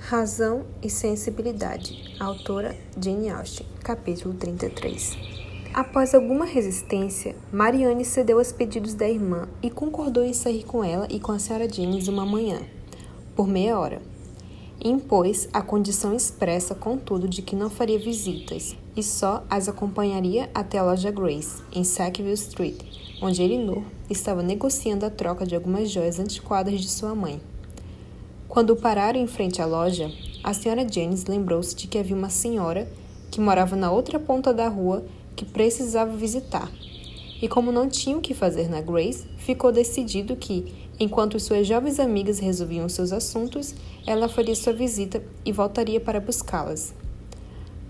Razão e Sensibilidade, autora Jane Austen, capítulo 33. Após alguma resistência, Marianne cedeu aos pedidos da irmã e concordou em sair com ela e com a Sra. Jennings uma manhã, por meia hora. Impôs a condição expressa, contudo, de que não faria visitas e só as acompanharia até a loja Grace, em Sackville Street, onde Elinor estava negociando a troca de algumas joias antiquadas de sua mãe. Quando pararam em frente à loja, a Sra. Jennings lembrou-se de que havia uma senhora que morava na outra ponta da rua que precisava visitar. E como não tinha o que fazer na Grace, ficou decidido que, enquanto suas jovens amigas resolviam seus assuntos, ela faria sua visita e voltaria para buscá-las.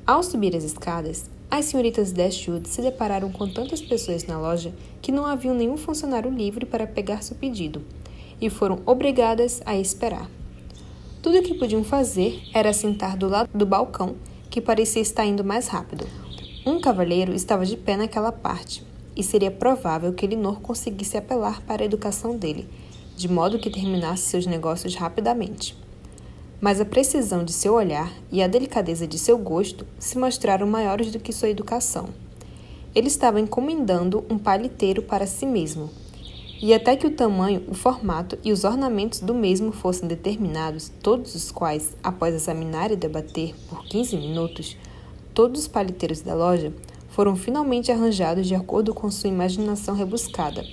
Ao subir as escadas, as senhoritas Dashwood se depararam com tantas pessoas na loja que não havia nenhum funcionário livre para pegar seu pedido, e foram obrigadas a esperar. Tudo o que podiam fazer era sentar do lado do balcão, que parecia estar indo mais rápido. Um cavalheiro estava de pé naquela parte, e seria provável que Elinor conseguisse apelar para a educação dele, de modo que terminasse seus negócios rapidamente. Mas a precisão de seu olhar e a delicadeza de seu gosto se mostraram maiores do que sua educação. Ele estava encomendando um paliteiro para si mesmo, e até que o tamanho, o formato e os ornamentos do mesmo fossem determinados, todos os quais, após examinar e debater por 15 minutos, todos os paliteiros da loja foram finalmente arranjados de acordo com sua imaginação rebuscada.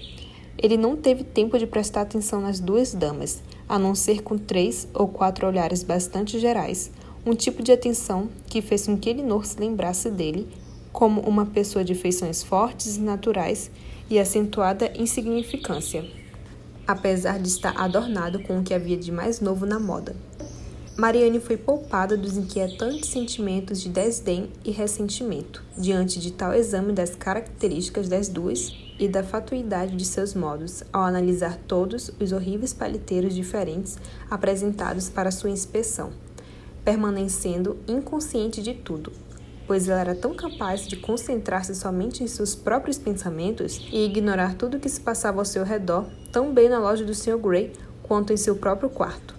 Ele não teve tempo de prestar atenção nas duas damas, a não ser com 3 ou 4 olhares bastante gerais, um tipo de atenção que fez com que Elinor se lembrasse dele como uma pessoa de feições fortes e naturais e acentuada insignificância, apesar de estar adornado com o que havia de mais novo na moda. Marianne foi poupada dos inquietantes sentimentos de desdém e ressentimento, diante de tal exame das características das duas e da fatuidade de seus modos, ao analisar todos os horríveis paliteiros diferentes apresentados para sua inspeção, permanecendo inconsciente de tudo, pois ela era tão capaz de concentrar-se somente em seus próprios pensamentos e ignorar tudo o que se passava ao seu redor, tão bem na loja do Sr. Grey quanto em seu próprio quarto.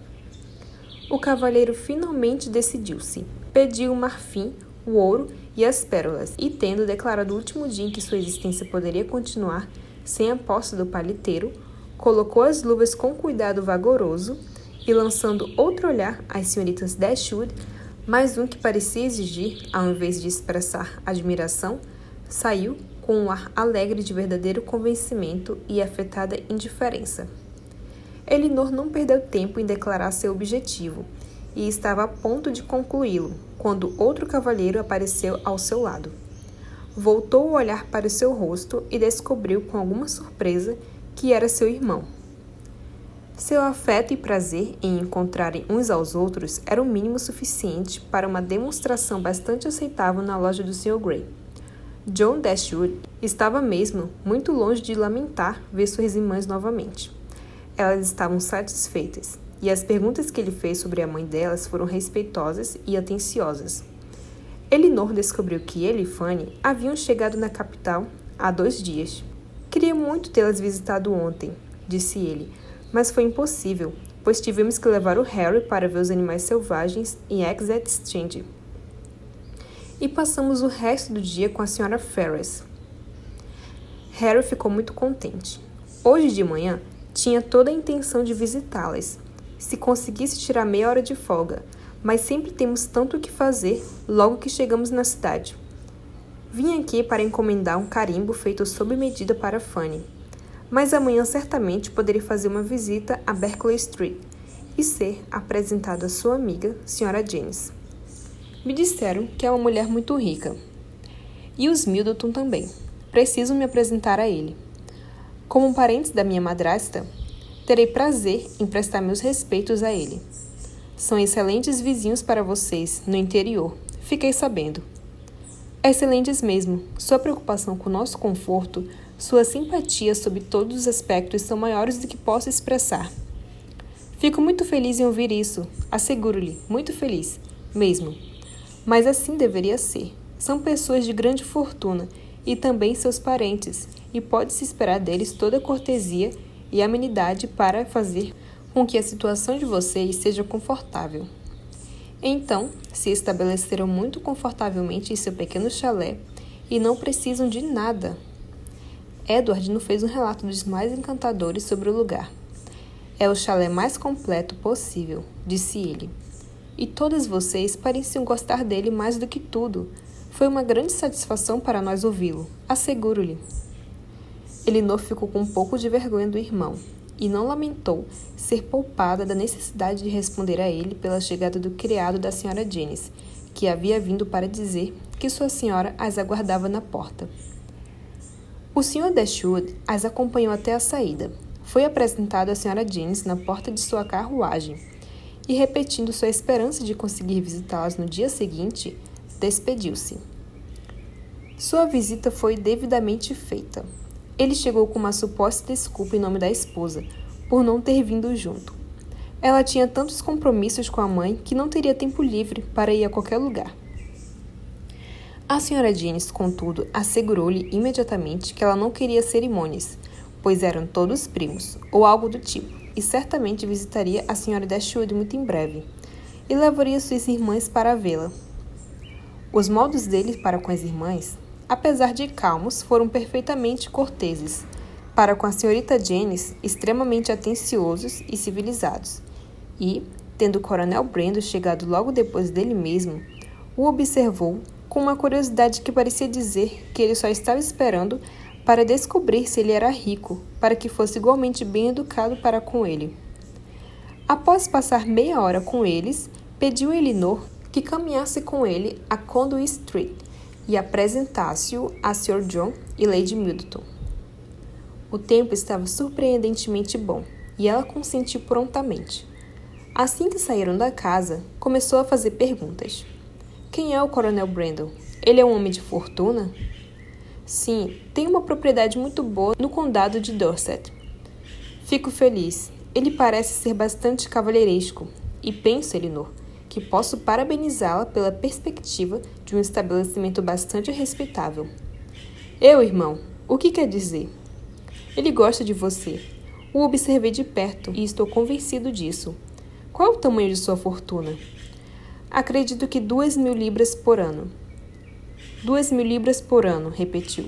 O cavalheiro finalmente decidiu-se. Pediu o marfim, o ouro e as pérolas, e tendo declarado o último dia em que sua existência poderia continuar sem a posse do paliteiro, colocou as luvas com cuidado vagaroso e, lançando outro olhar às senhoritas Dashwood, mais um que parecia exigir, ao invés de expressar admiração, saiu com um ar alegre de verdadeiro convencimento e afetada indiferença. Elinor não perdeu tempo em declarar seu objetivo, e estava a ponto de concluí-lo, quando outro cavalheiro apareceu ao seu lado. Voltou o olhar para o seu rosto e descobriu com alguma surpresa que era seu irmão. Seu afeto e prazer em encontrarem uns aos outros era o mínimo suficiente para uma demonstração bastante aceitável na loja do Sr. Grey. John Dashwood estava mesmo muito longe de lamentar ver suas irmãs novamente. Elas estavam satisfeitas, e as perguntas que ele fez sobre a mãe delas foram respeitosas e atenciosas. Elinor descobriu que ele e Fanny haviam chegado na capital há 2 dias. Queria muito tê-las visitado ontem, disse ele, mas foi impossível, pois tivemos que levar o Harry para ver os animais selvagens em Exeter Street. E passamos o resto do dia com a Sra. Ferrars. Harry ficou muito contente. Hoje de manhã, tinha toda a intenção de visitá-las, se conseguisse tirar meia hora de folga, mas sempre temos tanto o que fazer logo que chegamos na cidade. Vim aqui para encomendar um carimbo feito sob medida para Fanny, mas amanhã certamente poderia fazer uma visita a Berkeley Street e ser apresentado à sua amiga, Sra. Jennings. Me disseram que é uma mulher muito rica. E os Middleton também. Preciso me apresentar a ele. Como parentes da minha madrasta, terei prazer em prestar meus respeitos a ele. São excelentes vizinhos para vocês, no interior, fiquei sabendo. Excelentes mesmo. Sua preocupação com o nosso conforto, sua simpatia sob todos os aspectos são maiores do que posso expressar. Fico muito feliz em ouvir isso, asseguro-lhe, muito feliz, mesmo. Mas assim deveria ser. São pessoas de grande fortuna e também seus parentes, e pode-se esperar deles toda a cortesia e amenidade para fazer com que a situação de vocês seja confortável. Então, se estabeleceram muito confortavelmente em seu pequeno chalé e não precisam de nada. Edward nos fez um relato dos mais encantadores sobre o lugar. É o chalé mais completo possível, disse ele. E todas vocês pareciam gostar dele mais do que tudo. Foi uma grande satisfação para nós ouvi-lo, asseguro-lhe. Elinor ficou com um pouco de vergonha do irmão e não lamentou ser poupada da necessidade de responder a ele pela chegada do criado da senhora Jennings, que havia vindo para dizer que sua senhora as aguardava na porta. O Sr. Dashwood as acompanhou até a saída. Foi apresentado à senhora Jennings na porta de sua carruagem e, repetindo sua esperança de conseguir visitá-las no dia seguinte, despediu-se. Sua visita foi devidamente feita. Ele chegou com uma suposta desculpa em nome da esposa, por não ter vindo junto. Ela tinha tantos compromissos com a mãe que não teria tempo livre para ir a qualquer lugar. A senhora Jennings, contudo, assegurou-lhe imediatamente que ela não queria cerimônias, pois eram todos primos, ou algo do tipo, e certamente visitaria a senhora Dashwood muito em breve, e levaria suas irmãs para vê-la. Os modos dele para com as irmãs, apesar de calmos, foram perfeitamente corteses, para com a senhorita Jennings, extremamente atenciosos e civilizados, e, tendo o coronel Brandon chegado logo depois dele mesmo, o observou com uma curiosidade que parecia dizer que ele só estava esperando para descobrir se ele era rico, para que fosse igualmente bem educado para com ele. Após passar meia hora com eles, pediu a Elinor que caminhasse com ele a Conduit Street e apresentasse-o a Sr. John e Lady Middleton. O tempo estava surpreendentemente bom, e ela consentiu prontamente. Assim que saíram da casa, começou a fazer perguntas. Quem é o Coronel Brandon? Ele é um homem de fortuna? Sim, tem uma propriedade muito boa no condado de Dorset. Fico feliz. Ele parece ser bastante cavalheiresco. E penso, Elinor, que posso parabenizá-la pela perspectiva de um estabelecimento bastante respeitável. Irmão, o que quer dizer? Ele gosta de você. O observei de perto e estou convencido disso. Qual é o tamanho de sua fortuna? Acredito que 2.000 libras por ano. 2.000 libras por ano, repetiu.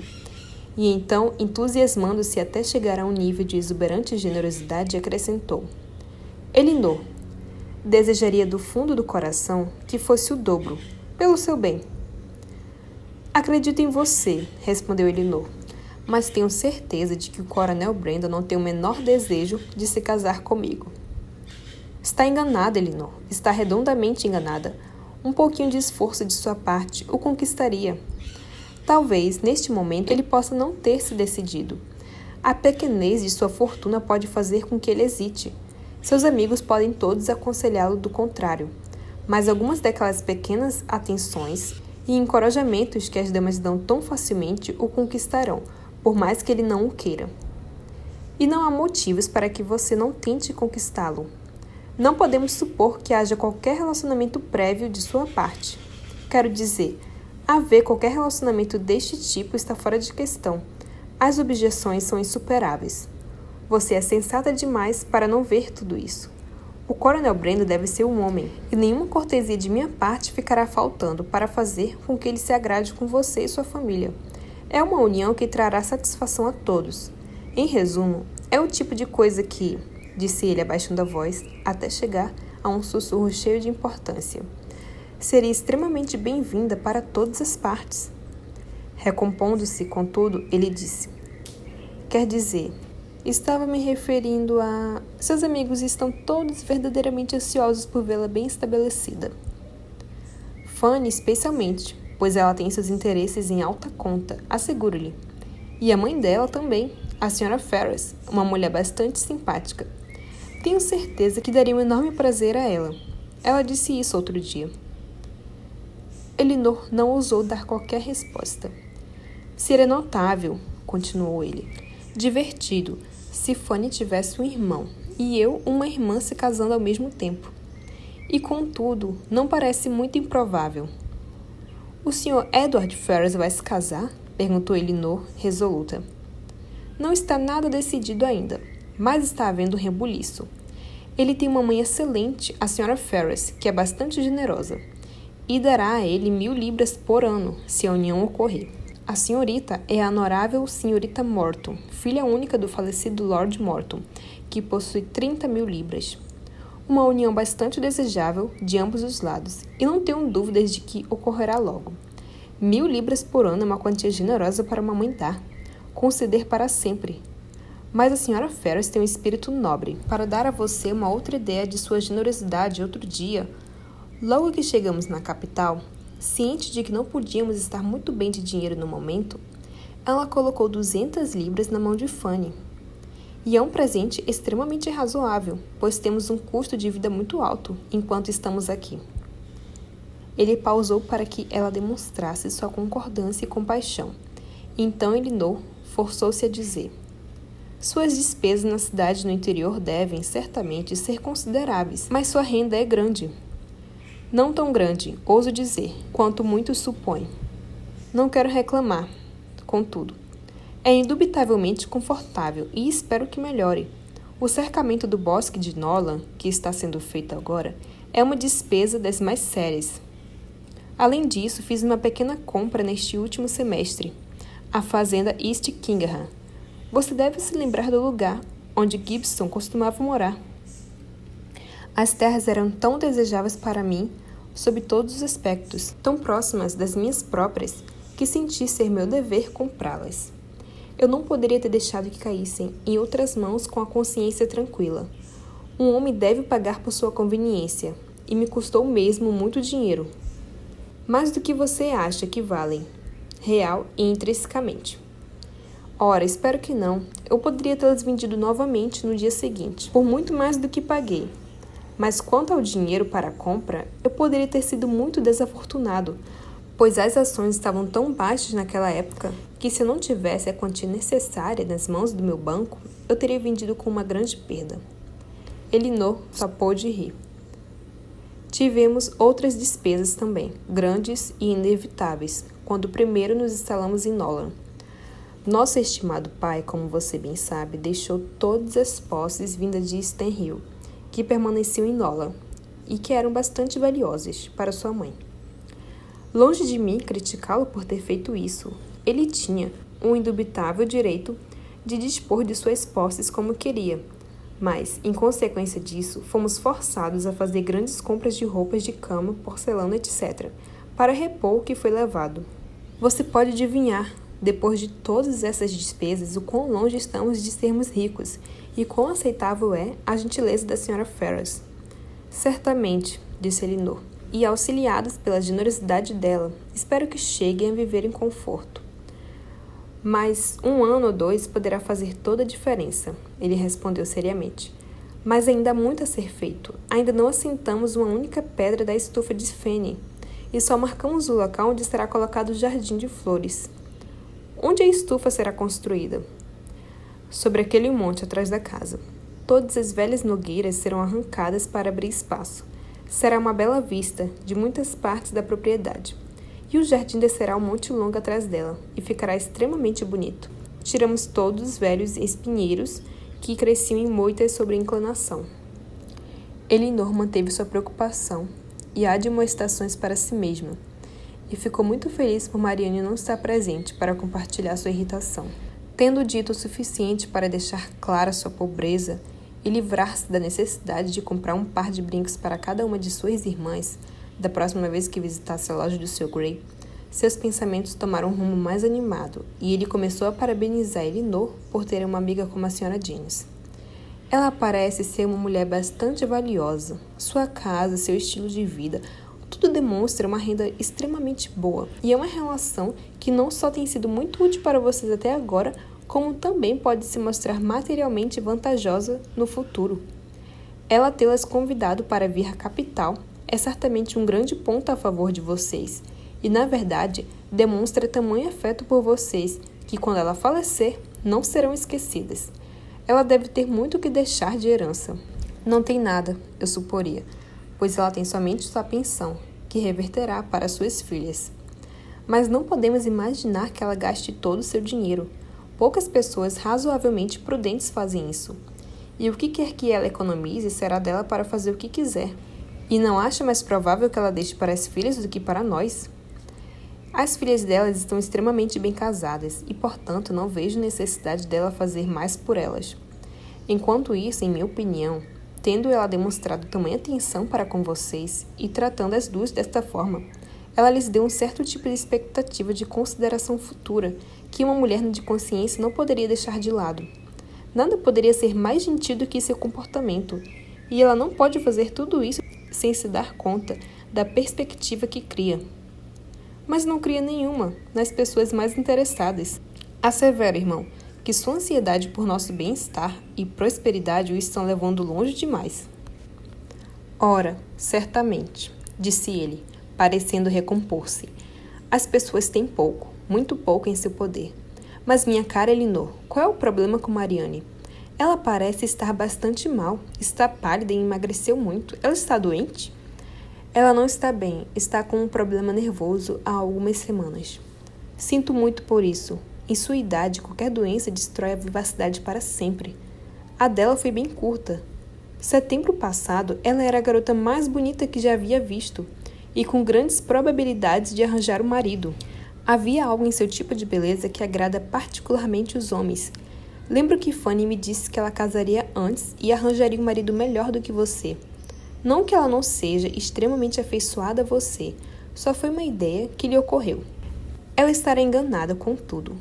E então, entusiasmando-se até chegar a um nível de exuberante generosidade, acrescentou. Elinor, desejaria do fundo do coração que fosse o dobro, pelo seu bem. Acredito em você, respondeu Elinor, mas tenho certeza de que o Coronel Brandon não tem o menor desejo de se casar comigo. Está enganada, Elinor. Está redondamente enganada. Um pouquinho de esforço de sua parte o conquistaria. Talvez, neste momento, ele possa não ter se decidido. A pequenez de sua fortuna pode fazer com que ele hesite. Seus amigos podem todos aconselhá-lo do contrário, mas algumas daquelas pequenas atenções e encorajamentos que as damas dão tão facilmente o conquistarão, por mais que ele não o queira. E não há motivos para que você não tente conquistá-lo. Não podemos supor que haja qualquer relacionamento prévio de sua parte. Quero dizer, haver qualquer relacionamento deste tipo está fora de questão. As objeções são insuperáveis. Você é sensata demais para não ver tudo isso. O Coronel Brandon deve ser um homem, e nenhuma cortesia de minha parte ficará faltando para fazer com que ele se agrade com você e sua família. É uma união que trará satisfação a todos. Em resumo, é o tipo de coisa que, disse ele abaixando a voz, até chegar a um sussurro cheio de importância, seria extremamente bem-vinda para todas as partes. Recompondo-se, contudo, ele disse, quer dizer, estava me referindo a... Seus amigos estão todos verdadeiramente ansiosos por vê-la bem estabelecida. Fanny especialmente, pois ela tem seus interesses em alta conta, asseguro-lhe. E a mãe dela também, a Sra. Ferrars, uma mulher bastante simpática. Tenho certeza que daria um enorme prazer a ela. Ela disse isso outro dia. Elinor não ousou dar qualquer resposta. Seria notável, continuou ele, divertido, se Fanny tivesse um irmão e eu uma irmã se casando ao mesmo tempo. E, contudo, não parece muito improvável. O Sr. Edward Ferrars vai se casar? Perguntou Elinor, resoluta. Não está nada decidido ainda, mas está havendo um rebuliço. Ele tem uma mãe excelente, a Sra. Ferris, que é bastante generosa, e dará a ele 1.000 libras por ano, se a união ocorrer. A senhorita é a honorável senhorita Morton, filha única do falecido Lord Morton, que possui 30.000 libras. Uma união bastante desejável de ambos os lados, e não tenho dúvidas de que ocorrerá logo. 1.000 libras por ano é uma quantia generosa para uma mãe dar, conceder para sempre. Mas a Sra. Ferris tem um espírito nobre. Para dar a você uma outra ideia de sua generosidade outro dia, logo que chegamos na capital, ciente de que não podíamos estar muito bem de dinheiro no momento, ela colocou 200 libras na mão de Fanny. E é um presente extremamente razoável, pois temos um custo de vida muito alto enquanto estamos aqui. Ele pausou para que ela demonstrasse sua concordância e compaixão. Então Elinor forçou-se a dizer: suas despesas na cidade no interior devem, certamente, ser consideráveis, mas sua renda é grande. Não tão grande, ouso dizer, quanto muitos supõem. Não quero reclamar, contudo. É indubitavelmente confortável e espero que melhore. O cercamento do bosque de Nolan, que está sendo feito agora, é uma despesa das mais sérias. Além disso, fiz uma pequena compra neste último semestre, a fazenda East Kingham. Você deve se lembrar do lugar onde Gibson costumava morar. As terras eram tão desejáveis para mim, sob todos os aspectos, tão próximas das minhas próprias, que senti ser meu dever comprá-las. Eu não poderia ter deixado que caíssem em outras mãos com a consciência tranquila. Um homem deve pagar por sua conveniência, e me custou mesmo muito dinheiro. Mais do que você acha que valem, real e intrinsecamente. Ora, espero que não. Eu poderia tê-las vendido novamente no dia seguinte, por muito mais do que paguei. Mas quanto ao dinheiro para a compra, eu poderia ter sido muito desafortunado, pois as ações estavam tão baixas naquela época que se eu não tivesse a quantia necessária nas mãos do meu banco, eu teria vendido com uma grande perda. Elinor só pôde rir. Tivemos outras despesas também, grandes e inevitáveis, quando primeiro nos instalamos em Nolan. Nosso estimado pai, como você bem sabe, deixou todas as posses vindas de Stenhill, que permaneciam em Nolan, e que eram bastante valiosas para sua mãe. Longe de mim criticá-lo por ter feito isso, ele tinha um indubitável direito de dispor de suas posses como queria, mas, em consequência disso, fomos forçados a fazer grandes compras de roupas de cama, porcelana, etc., para repor o que foi levado. Você pode adivinhar, depois de todas essas despesas, o quão longe estamos de sermos ricos e quão aceitável é a gentileza da Sra. Ferris. Certamente, disse Elinor, e auxiliados pela generosidade dela, espero que cheguem a viver em conforto. Mas 1 ano ou 2 poderá fazer toda a diferença, ele respondeu seriamente. Mas ainda há muito a ser feito. Ainda não assentamos uma única pedra da estufa de Fanny, e só marcamos o local onde será colocado o jardim de flores. Onde a estufa será construída? Sobre aquele monte atrás da casa. Todas as velhas nogueiras serão arrancadas para abrir espaço. Será uma bela vista de muitas partes da propriedade. E o jardim descerá um monte longo atrás dela, e ficará extremamente bonito. Tiramos todos os velhos espinheiros que cresciam em moitas sobre a inclinação. Elinor manteve sua preocupação e admoestações para si mesma, e ficou muito feliz por Marianne não estar presente para compartilhar sua irritação. Tendo dito o suficiente para deixar clara sua pobreza e livrar-se da necessidade de comprar um par de brincos para cada uma de suas irmãs, da próxima vez que visitasse a loja do Sr. Grey, seus pensamentos tomaram um rumo mais animado, e ele começou a parabenizar Elinor por ter uma amiga como a Sra. Jennings. Ela parece ser uma mulher bastante valiosa. Sua casa, seu estilo de vida, tudo demonstra uma renda extremamente boa, e é uma relação que não só tem sido muito útil para vocês até agora, como também pode se mostrar materialmente vantajosa no futuro. Ela tê-las convidado para vir à capital é certamente um grande ponto a favor de vocês, e, na verdade, demonstra tamanho afeto por vocês que, quando ela falecer, não serão esquecidas. Ela deve ter muito o que deixar de herança. Não tem nada, eu suporia, pois ela tem somente sua pensão, que reverterá para suas filhas. Mas não podemos imaginar que ela gaste todo o seu dinheiro. Poucas pessoas razoavelmente prudentes fazem isso. E o que quer que ela economize será dela para fazer o que quiser. E não acha mais provável que ela deixe para as filhas do que para nós? As filhas delas estão extremamente bem casadas e, portanto, não vejo necessidade dela fazer mais por elas. Enquanto isso, em minha opinião, tendo ela demonstrado tamanha atenção para com vocês e tratando as duas desta forma, ela lhes deu um certo tipo de expectativa de consideração futura que uma mulher de consciência não poderia deixar de lado. Nada poderia ser mais gentil do que seu comportamento, e ela não pode fazer tudo isso sem se dar conta da perspectiva que cria. Mas não cria nenhuma nas pessoas mais interessadas. Assevero, irmão, que sua ansiedade por nosso bem-estar e prosperidade o estão levando longe demais. Ora, certamente, disse ele, parecendo recompor-se. As pessoas têm pouco, muito pouco em seu poder. Mas minha cara Elinor, qual é o problema com Mariane? Ela parece estar bastante mal, está pálida e emagreceu muito. Ela está doente? Ela não está bem, está com um problema nervoso há algumas semanas. Sinto muito por isso. Em sua idade, qualquer doença destrói a vivacidade para sempre. A dela foi bem curta. Setembro passado, ela era a garota mais bonita que já havia visto, e com grandes probabilidades de arranjar um marido. Havia algo em seu tipo de beleza que agrada particularmente os homens. Lembro que Fanny me disse que ela casaria antes e arranjaria um marido melhor do que você. Não que ela não seja extremamente afeiçoada a você, só foi uma ideia que lhe ocorreu. Ela estará enganada com tudo.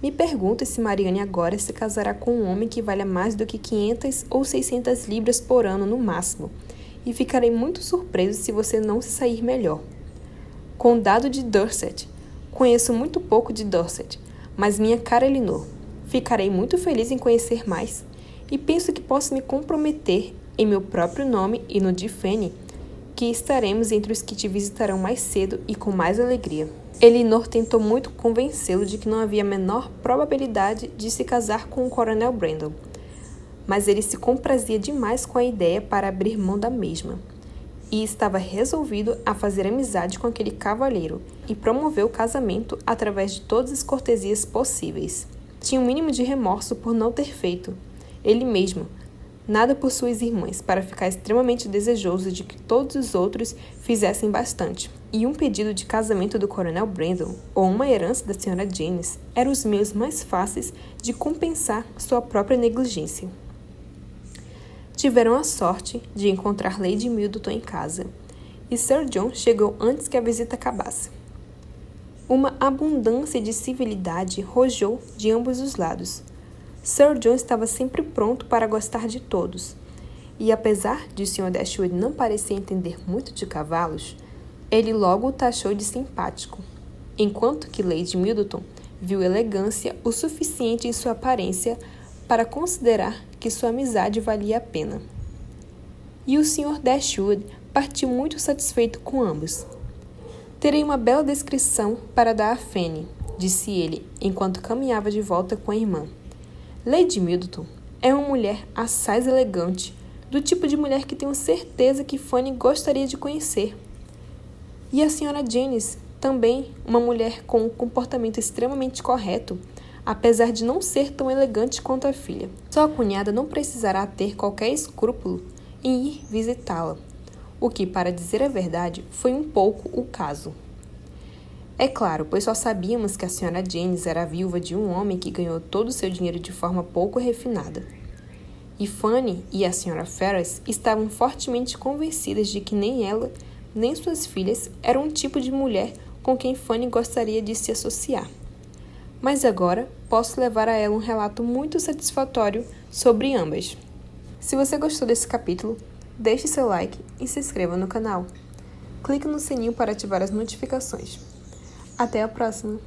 Me pergunto se Mariane agora se casará com um homem que valha mais do que 500 ou 600 libras por ano no máximo, e ficarei muito surpreso se você não se sair melhor. Condado de Dorset. Conheço muito pouco de Dorset, mas minha cara Elinor, ficarei muito feliz em conhecer mais, e penso que posso me comprometer em meu próprio nome e no de Fanny, que estaremos entre os que te visitarão mais cedo e com mais alegria. Elinor tentou muito convencê-lo de que não havia a menor probabilidade de se casar com o Coronel Brandon, mas ele se comprazia demais com a ideia para abrir mão da mesma, e estava resolvido a fazer amizade com aquele cavalheiro e promover o casamento através de todas as cortesias possíveis. Tinha um mínimo de remorso por não ter feito, ele mesmo, nada por suas irmãs, para ficar extremamente desejoso de que todos os outros fizessem bastante. E um pedido de casamento do Coronel Brandon, ou uma herança da Sra. Jennings, eram os meios mais fáceis de compensar sua própria negligência. Tiveram a sorte de encontrar Lady Middleton em casa, e Sir John chegou antes que a visita acabasse. Uma abundância de civilidade rojou de ambos os lados. Sir John estava sempre pronto para gostar de todos, e apesar de o Sr. Dashwood não parecer entender muito de cavalos, ele logo o taxou de simpático, enquanto que Lady Middleton viu elegância o suficiente em sua aparência para considerar que sua amizade valia a pena. E o Sr. Dashwood partiu muito satisfeito com ambos. Terei uma bela descrição para dar a Fanny, disse ele, enquanto caminhava de volta com a irmã. Lady Middleton é uma mulher assaz elegante, do tipo de mulher que tenho certeza que Fanny gostaria de conhecer. E a Sra. Jennings, também uma mulher com um comportamento extremamente correto, apesar de não ser tão elegante quanto a filha. Sua cunhada não precisará ter qualquer escrúpulo em ir visitá-la, o que, para dizer a verdade, foi um pouco o caso. É claro, pois só sabíamos que a Sra. Jennings era a viúva de um homem que ganhou todo o seu dinheiro de forma pouco refinada. E Fanny e a Sra. Ferrars estavam fortemente convencidas de que nem ela, nem suas filhas eram um tipo de mulher com quem Fanny gostaria de se associar. Mas agora posso levar a ela um relato muito satisfatório sobre ambas. Se você gostou desse capítulo, deixe seu like e se inscreva no canal. Clique no sininho para ativar as notificações. Até a próxima!